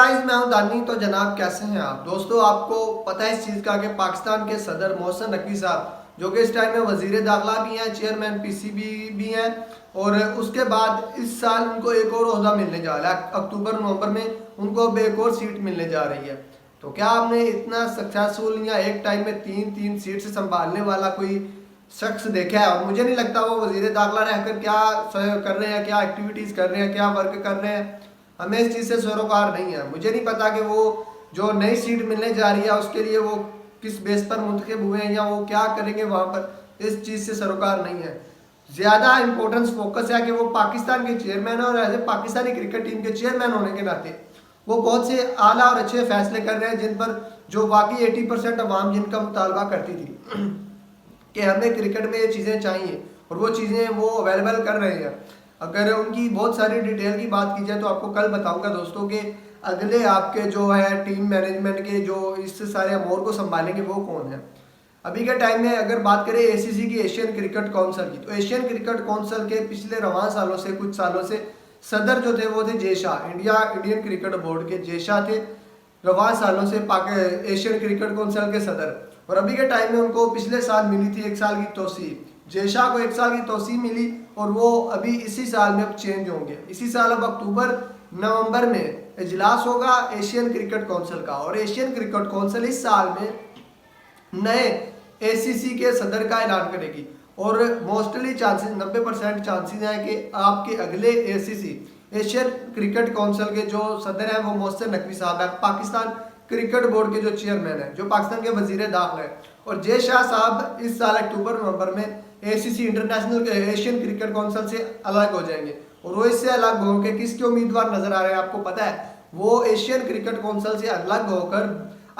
Guys, मैं हूं दानी। तो जनाब कैसे हैं आप दोस्तों? आपको पता है इस चीज़ का कि पाकिस्तान के सदर मोहसिन नकवी साहब, जो कि इस टाइम में वजीर दाखिला भी हैं, चेयरमैन पीसीबी भी हैं, और उसके बाद इस साल उनको एक और ओहदा मिलने जा रहा है। अक्टूबर नवंबर में उनको अब एक और सीट मिलने जा रही है। तो क्या आपने इतना सक्सेसफुल या एक टाइम में तीन तीन सीट से संभालने वाला कोई शख्स देखा है? और मुझे नहीं लगता वो वजीर दाखिला रहकर क्या कर रहे हैं, क्या एक्टिविटीज़ कर रहे हैं, क्या वर्क कर रहे हैं। हमें इस चीज़ से सरोकार नहीं है। मुझे नहीं पता कि वो जो नई सीट मिलने जा रही है उसके लिए वो किस बेस पर मुंतखब हुए हैं या वो क्या करेंगे वहाँ पर, इस चीज़ से सरोकार नहीं है। ज़्यादा इंपॉर्टेंस फोकस है कि वो पाकिस्तान के चेयरमैन हैं, और as a Pakistani cricket team के चेयरमैन होने के नाते वो बहुत से आला और अच्छे फैसले कर रहे हैं, जिन पर जो वाकई 80% अवाम जिनका मुतालबा करती थी कि हमें क्रिकेट में ये चीज़ें चाहिए, और वो चीज़ें वो अवेलेबल कर रहे हैं। अगर उनकी बहुत सारी डिटेल की बात की जाए तो आपको कल बताऊंगा दोस्तों कि अगले आपके जो है टीम मैनेजमेंट के जो इस सारे अमूर को संभालेंगे वो कौन है। अभी के टाइम में अगर बात करें एसीसी की, एशियन क्रिकेट काउंसिल की, तो एशियन क्रिकेट काउंसिल के पिछले रवां सालों से कुछ सालों से सदर जो थे वो थे Jay Shah. Indian cricket board के जय शाह थे रवां सालों से एशियन क्रिकेट काउंसिल के सदर। और अभी के टाइम में उनको पिछले साल मिली थी 1 साल की तोसी। जय शाह को 1 साल की तोसी मिली, और वो अभी इसी साल में अब चेंज होंगे। इसी साल अब अक्टूबर नवंबर में इजलास होगा एशियन क्रिकेट काउंसिल का, और एशियन क्रिकेट काउंसिल इस साल में नए एसीसी के सदर का ऐलान करेगी। और मोस्टली चांसेस 90% चांसेस हैं कि आपके अगले एसीसी एशियन क्रिकेट काउंसिल के जो सदर हैं वो मोहसिन नकवी साहब हैं, पाकिस्तान क्रिकेट बोर्ड के जो चेयरमैन हैं, जो पाकिस्तान के वजीर दाखिला हैं। और जय शाह साहब इस साल अक्टूबर नवंबर में ACC international Asian cricket council से अलग हो जाएंगे। और वो इससे अलग होकर किसके उम्मीदवार नजर आ रहे हैं आपको पता है? वो एशियन क्रिकेट काउंसिल से अलग होकर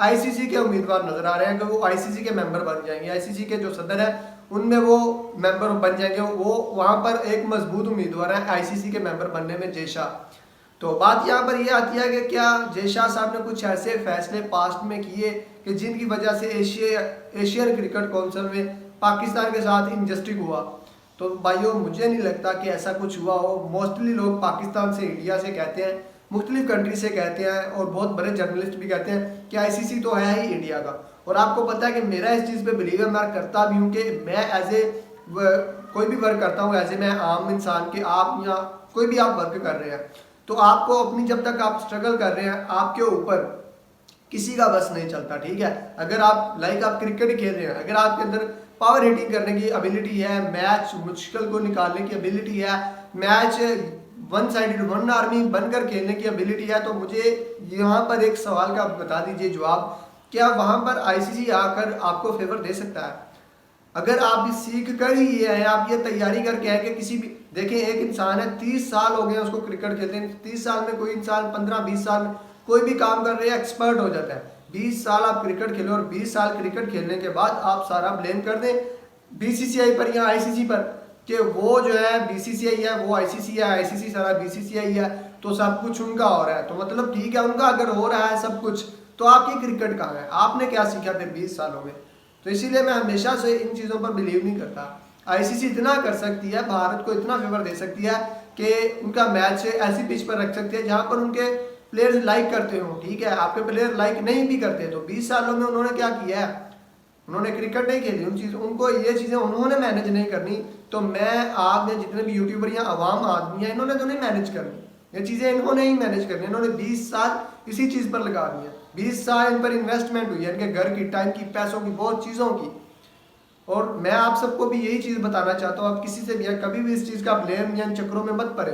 आईसीसी के उम्मीदवार नजर आ रहे हैं कि वो आईसीसी के मेंबर बन जाएंगे। आईसीसी के जो सदर है उनमें वो मेंबर बन जाएंगे। वो वहां पर एक मजबूत उम्मीदवार है आईसीसी के मेंबर बनने में, जय शाह। तो बात यहाँ पर यह आती है कि क्या जय शाह साहब ने कुछ ऐसे फैसले पास्ट में किए कि जिनकी वजह से एशियन क्रिकेट काउंसिल में पाकिस्तान के साथ इनजस्टिस हुआ? तो भाइयों, मुझे नहीं लगता कि ऐसा कुछ हुआ हो। मोस्टली लोग पाकिस्तान से, इंडिया से कहते हैं, मुख्तलिफ कंट्री से कहते हैं, और बहुत बड़े जर्नलिस्ट भी कहते हैं कि आईसीसी तो है ही इंडिया का। और आपको पता है कि मेरा इस चीज़ पे बिलीव है, मैं करता भी हूँ कि मैं एज ए कोई भी वर्क करता हूँ एज ए मैं आम इंसान के, आप या कोई भी आप वर्क कर रहे हैं तो आपको अपनी, जब तक आप स्ट्रगल कर रहे हैं, आपके ऊपर किसी का बस नहीं चलता, ठीक है। अगर आप आप क्रिकेट खेल रहे हैं, अगर आपके अंदर पावर हिटिंग करने की एबिलिटी है, मैच मुश्किल को निकालने की एबिलिटी है, match one sided one army बनकर खेलने की एबिलिटी है, तो मुझे यहाँ पर एक सवाल का बता दीजिए जवाब, क्या वहाँ पर आईसीसी आकर आपको फेवर दे सकता है? अगर आप भी सीख कर ही ये है, आप ये तैयारी करके है कि किसी भी, देखिए एक इंसान है 30 साल हो गए उसको क्रिकेट खेलते हैं, 30 साल में कोई इंसान 15-20 साल में कोई भी काम कर रहे हैं एक्सपर्ट हो जाता है। 20 साल आप क्रिकेट खेलो, और 20 साल क्रिकेट खेलने के बाद आप सारा ब्लेम कर दें बीसीसीआई पर या आईसीसी पर कि वो जो है बीसीसीआई है, वो आईसीसी है, आईसीसी सारा बीसीसीआई है, तो सब कुछ उनका हो रहा है। तो मतलब ठीक है, उनका अगर हो रहा है सब कुछ, तो आपकी क्रिकेट कहाँ है? आपने क्या सीखा फिर 20 सालों में? तो इसीलिए मैं हमेशा से इन चीज़ों पर बिलीव नहीं करता। आईसीसी इतना कर सकती है, भारत को इतना फेवर दे सकती है कि उनका मैच ऐसी पिच पर रख सकती है जहाँ पर उनके प्लेयर्स लाइक करते हो, ठीक है। आपके प्लेयर लाइक नहीं भी करते, तो 20 सालों में उन्होंने क्या किया है? उन्होंने क्रिकेट नहीं खेली, उनको ये चीज़ें उन्होंने मैनेज नहीं करनी। तो मैं, आप ने जितने भी यूट्यूबर या आवाम आदमी हैं, इन्होंने तो नहीं मैनेज करनी, ये चीज़ें इन्होंने ही मैनेज करनी। इन्होंने 20 साल इसी चीज़ पर लगा दी है, 20 साल इन पर इन्वेस्टमेंट हुई है, इनके घर की, टाइम की, पैसों की, बहुत चीज़ों की। और मैं आप सबको भी यही चीज़ बताना चाहता हूँ, आप किसी से भी कभी भी इस चीज़ का ब्लेम या इन चक्रों में मत पड़े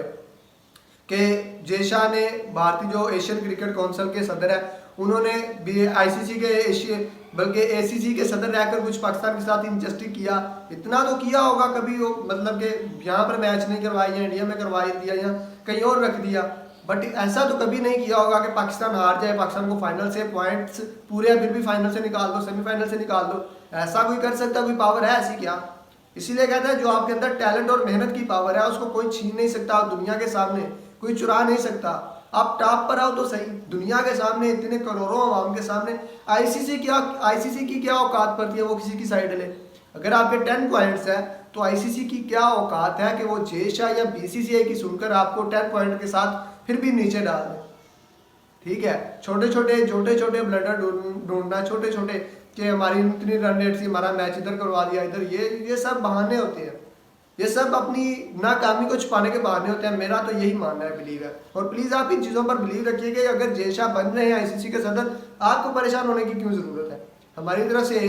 कि जय शाह ने, भारतीय जो एशियन क्रिकेट काउंसिल के सदर है, उन्होंने भी आईसीसी के बल्कि एसीसी के सदर रहकर कुछ पाकिस्तान के साथ इनजस्टिस किया। इतना तो किया होगा कभी वो, मतलब कि यहाँ पर मैच नहीं करवाया या इंडिया में करवा दिया या कहीं और रख दिया, बट ऐसा तो कभी नहीं किया होगा कि पाकिस्तान हार जाए, पाकिस्तान को फाइनल से पॉइंट्स पूरे फिर भी फाइनल से निकाल दो, सेमीफाइनल से निकाल दो। ऐसा कोई कर सकता? कोई पावर है ऐसी क्या? इसीलिए कहते हैं जो आपके अंदर टैलेंट और मेहनत की पावर है उसको कोई छीन नहीं सकता, दुनिया के सामने कोई चुरा नहीं सकता। आप टॉप पर आओ तो सही, दुनिया के सामने, इतने करोड़ों आवाम के सामने आईसीसी की क्या औकात पड़ती है वो किसी की साइड ले? अगर आपके 10 पॉइंट्स है तो आईसीसी की क्या औकात है कि वो जय शाह या बीसीसीआई की सुनकर आपको 10 पॉइंट के साथ फिर भी नीचे डाल दें? ठीक है, छोटे छोटे ब्लडर ढूंढना, छोटे छोटे कि हमारी इतनी रन रेट थी, हमारा मैच इधर करवा दिया इधर, ये सब बहाने होते हैं, ये सब अपनी नाकामी को छुपाने के बहाने होते हैं। मेरा तो यही मानना है, बिलीव है। और प्लीज़ आप इन चीज़ों पर बिलीव रखिए कि अगर जय शाह बन रहे हैं आईसीसी के सदर, आपको परेशान होने की क्यों ज़रूरत है। हमारी तरफ से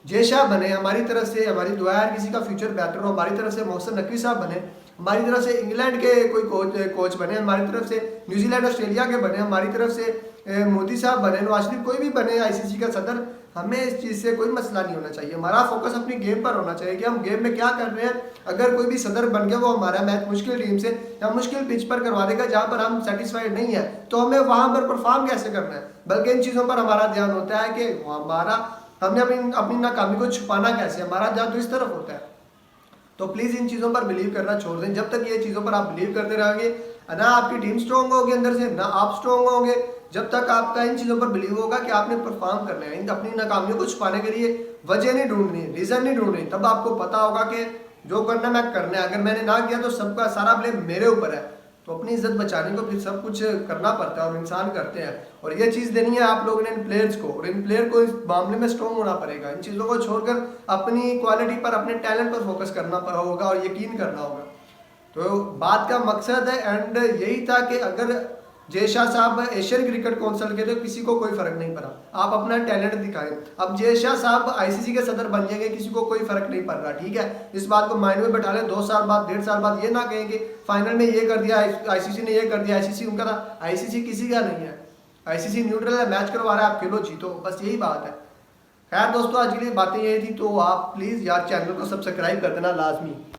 जय शाह बने, हमारी तरफ से हमारी दुआ है किसी का फ्यूचर बेहतर हो, हमारी तरफ से मोहसिन नकवी साहब बने, हमारी तरफ से इंग्लैंड के कोई कोच बने, हमारी तरफ से न्यूजीलैंड ऑस्ट्रेलिया के बने, हमारी तरफ से मोदी साहब बने, नवाज शरीफ कोई भी बने आईसीसी का सदर, हमें इस चीज़ से कोई मसला नहीं होना चाहिए। हमारा फोकस अपनी गेम पर होना चाहिए कि हम गेम में क्या कर रहे हैं। अगर कोई भी सदर बन गया, वो हमारा मैच मुश्किल टीम से या मुश्किल पिच पर करवा देगा जहाँ पर हम सेटिस्फाइड नहीं है, तो हमें वहाँ पर परफॉर्म कैसे करना है। बल्कि इन चीज़ों पर हमारा ध्यान होता है कि हमने अपनी नाकामी को छुपाना कैसे, हमारा ध्यान तो इस तरफ होता है। तो प्लीज़ इन चीज़ों पर बिलीव करना छोड़ दें। जब तक ये चीज़ों पर आप बिलीव करते रहेंगे, ना आपकी टीम स्ट्रॉन्ग होगी अंदर से, ना आप स्ट्रॉन्ग होंगे। जब तक आपका इन चीज़ों पर बिलीव होगा कि आपने परफॉर्म करना है, अपनी नाकामियों को छुपाने के लिए वजह नहीं ढूंढनी, रीज़न नहीं ढूंढनी, तब आपको पता होगा कि जो करना मैं करना है। अगर मैंने ना किया तो सबका सारा ब्लेम मेरे ऊपर है। तो अपनी इज्जत बचाने को फिर सब कुछ करना पड़ता है और इंसान करते हैं। और ये चीज़ देनी है आप लोगों ने इन प्लेयर्स को, और इन प्लेयर को इस मामले में स्ट्रॉन्ग होना पड़ेगा। इन चीज़ों को छोड़कर अपनी क्वालिटी पर, अपने टैलेंट पर फोकस करना होगा और यकीन करना होगा। तो बात का मकसद है एंड यही था कि अगर जय शाह साहब एशियन क्रिकेट काउंसिल के, तो किसी को कोई फर्क नहीं पड़ा, आप अपना टैलेंट दिखाएं। अब जय शाह साहब आईसीसी के सदर बन जाएंगे, किसी को कोई फर्क नहीं पड़ रहा, ठीक है। इस बात को माइंड में बैठा लें। 2 साल बाद, 1.5 साल बाद ये ना कहेंगे फाइनल में ये कर दिया आईसीसी ने, ये कर दिया आईसीसी उनका था। आईसीसी किसी का नहीं है, आईसीसी न्यूट्रल है, मैच करवा रहा है, आप खेलो जीतो, बस यही बात है। खैर दोस्तों, आज के लिए बातें यही थी। तो आप प्लीज़ यार चैनल को सब्सक्राइब कर देना लाजमी।